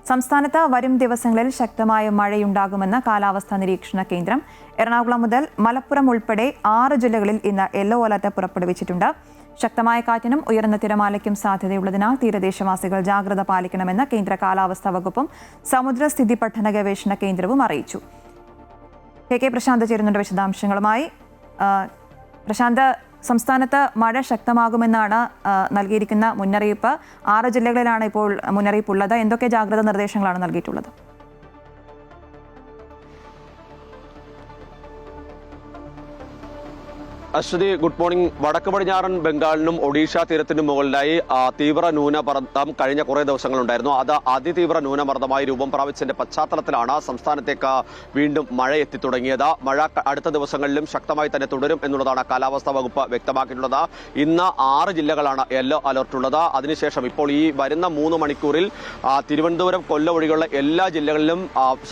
സംസ്ഥാനത്ത് വരും ദിവസങ്ങളിൽ ശക്തമായ മഴയുണ്ടാകുമെന്ന് കാലാവസ്ഥാ നിരീക്ഷണ കേന്ദ്രം. എറണാകുളം മുതൽ മലപ്പുറം ഉൾപ്പെടെ 6 ജില്ലകളിൽ ഇന്ന് യെല്ലോ അലർട്ട് പുറപ്പെടുവിച്ചിട്ടുണ്ട്. ശക്തമായ കാറ്റിനും ഉയർന്ന തിരമാലയ്ക്കും സാധ്യതയുള്ളതിനാൽ തീരദേശവാസികൾ ജാഗ്രത പാലിക്കണമെന്ന് കേന്ദ്ര കാലാവസ്ഥാ വകുപ്പും സമുദ്രസ്ഥിതി പഠന ഗവേഷണ കേന്ദ്രവും അറിയിച്ചു. കെ പ്രശാന്ത് ചേരുന്നുണ്ട് വിശദാംശങ്ങളുമായി. പ്രശാന്ത്, സംസ്ഥാനത്ത് മഴ ശക്തമാകുമെന്നാണ് നൽകിയിരിക്കുന്ന മുന്നറിയിപ്പ്. 6 ജില്ലകളിലാണ് ഇപ്പോൾ മുന്നറിയിപ്പുള്ളത്. എന്തൊക്കെ ജാഗ്രതാ നിർദ്ദേശങ്ങളാണ് നൽകിയിട്ടുള്ളത്? Ashwathy, good morning. വടക്ക് പടിഞ്ഞാറൻ ബംഗാളിനും ഒഡീഷ തീരത്തിനും മുകളിലായി തീവ്ര ന്യൂനമർദ്ദം കഴിഞ്ഞ കുറേ ദിവസങ്ങളുണ്ടായിരുന്നു. അത് അതിതീവ്ര ന്യൂനമർദ്ദമായി രൂപം പ്രാപിച്ചതിന്റെ പശ്ചാത്തലത്തിലാണ് സംസ്ഥാനത്തേക്ക് വീണ്ടും മഴ എത്തിത്തുടങ്ങിയത്. മഴ അടുത്ത ദിവസങ്ങളിലും ശക്തമായി തന്നെ തുടരും എന്നുള്ളതാണ് കാലാവസ്ഥാ വകുപ്പ് വ്യക്തമാക്കിയിട്ടുള്ളത്. ഇന്ന് 6 ജില്ലകളാണ് യെല്ലോ അലർട്ടുള്ളത്. അതിനുശേഷം ഇപ്പോൾ ഈ വരുന്ന 3 മണിക്കൂറിൽ തിരുവനന്തപുരം, കൊല്ലം ഒഴികെയുള്ള എല്ലാ ജില്ലകളിലും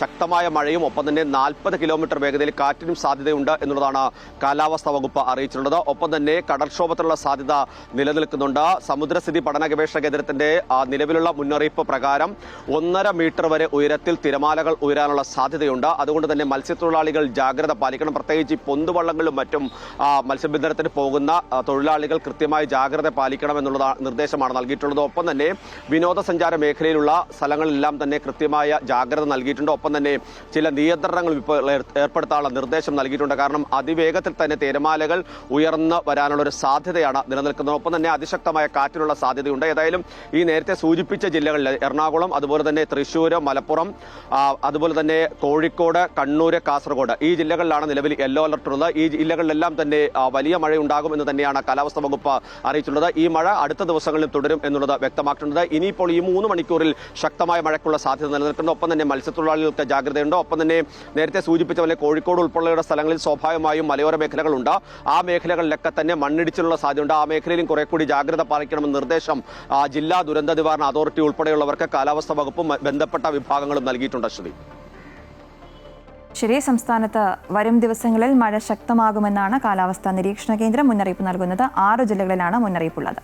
ശക്തമായ മഴയും ഒപ്പം തന്നെ 40 കിലോമീറ്റർ വേഗതയിൽ കാറ്റിനും സാധ്യതയുണ്ട് എന്നുള്ളതാണ് കാലാവസ്ഥാ വകുപ്പ് അറിയിച്ചിട്ടുള്ളത്. ഒപ്പം തന്നെ കടൽക്ഷോഭത്തിനുള്ള സാധ്യത നിലനിൽക്കുന്നുണ്ട്. സമുദ്രസ്ഥിതി പഠന ഗവേഷണ കേന്ദ്രത്തിന്റെ നിലവിലുള്ള മുന്നറിയിപ്പ് പ്രകാരം 1.5 മീറ്റർ വരെ ഉയരത്തിൽ തിരമാലകൾ ഉയരാനുള്ള സാധ്യതയുണ്ട്. അതുകൊണ്ട് തന്നെ മത്സ്യത്തൊഴിലാളികൾ ജാഗ്രത പാലിക്കണം. പ്രത്യേകിച്ച് പൊന്തുവള്ളങ്ങളിലും മറ്റും മത്സ്യബന്ധനത്തിന് പോകുന്ന തൊഴിലാളികൾ കൃത്യമായി ജാഗ്രത പാലിക്കണം എന്നുള്ള നിർദ്ദേശമാണ് നൽകിയിട്ടുള്ളത്. ഒപ്പം തന്നെ വിനോദസഞ്ചാര മേഖലയിലുള്ള സ്ഥലങ്ങളിലെല്ലാം തന്നെ കൃത്യമായ ജാഗ്രത നൽകിയിട്ടുണ്ട്. ഒപ്പം തന്നെ ചില നിയന്ത്രണങ്ങൾ ഇപ്പോൾ ഏർപ്പെടുത്താനുള്ള നിർദ്ദേശം നൽകിയിട്ടുണ്ട്. കാരണം അതിവേഗത്തിൽ തന്നെ തിരമാലകൾ ഉയർന്നു വരാനുള്ള ഒരു സാധ്യതയാണ് നിലനിൽക്കുന്നത്. ഒപ്പം തന്നെ അതിശക്തമായ കാറ്റിനുള്ള സാധ്യതയുണ്ട്. ഏതായാലും ഈ നേരത്തെ സൂചിപ്പിച്ച ജില്ലകളിൽ എറണാകുളം, അതുപോലെ തന്നെ തൃശ്ശൂർ, മലപ്പുറം, അതുപോലെ തന്നെ കോഴിക്കോട്, കണ്ണൂർ, കാസർഗോഡ് ഈ ജില്ലകളിലാണ് നിലവിൽ യെല്ലോ അലർട്ട് ഉള്ളത്. ഈ ജില്ലകളിലെല്ലാം തന്നെ വലിയ മഴയുണ്ടാകും എന്ന് തന്നെയാണ് കാലാവസ്ഥാ വകുപ്പ് അറിയിച്ചിട്ടുള്ളത്. ഈ മഴ അടുത്ത ദിവസങ്ങളിൽ തുടരും എന്നുള്ളത് വ്യക്തമാക്കിയിട്ടുണ്ട്. ഇനിയിപ്പോൾ ഈ 3 മണിക്കൂറിൽ ശക്തമായ മഴയ്ക്കുള്ള സാധ്യത നിലനിൽക്കുന്നു. ഒപ്പം തന്നെ മത്സ്യത്തൊഴിലാളികൾക്ക് ജാഗ്രതയുണ്ട്. ഒപ്പം തന്നെ നേരത്തെ സൂചിപ്പിച്ച പോലെ കോഴിക്കോട് ഉൾപ്പെടെയുള്ള സ്ഥലങ്ങളിൽ സ്വാഭാവികമായും മലയോര മേഖലകളുണ്ട്. ആ മേഖലകളിലൊക്കെ തന്നെ മണ്ണിടിച്ചിലുള്ള സാധ്യതയുണ്ട്. ആ മേഖലയിലും കുറെ കൂടി ജാഗ്രത പാലിക്കണമെന്ന നിർദ്ദേശം ജില്ലാ ദുരന്ത നിവാരണ അതോറിറ്റി ഉൾപ്പെടെയുള്ളവർക്ക് കാലാവസ്ഥാ വകുപ്പും ബന്ധപ്പെട്ട വിഭാഗങ്ങളും നൽകിയിട്ടുണ്ട്. അശ്വതി, ശരി. സംസ്ഥാനത്ത് വരും ദിവസങ്ങളിൽ മഴ ശക്തമാകുമെന്നാണ് കാലാവസ്ഥാ നിരീക്ഷണ കേന്ദ്രം മുന്നറിയിപ്പ് നൽകുന്നത്. 6 ജില്ലകളിലാണ് മുന്നറിയിപ്പുള്ളത്.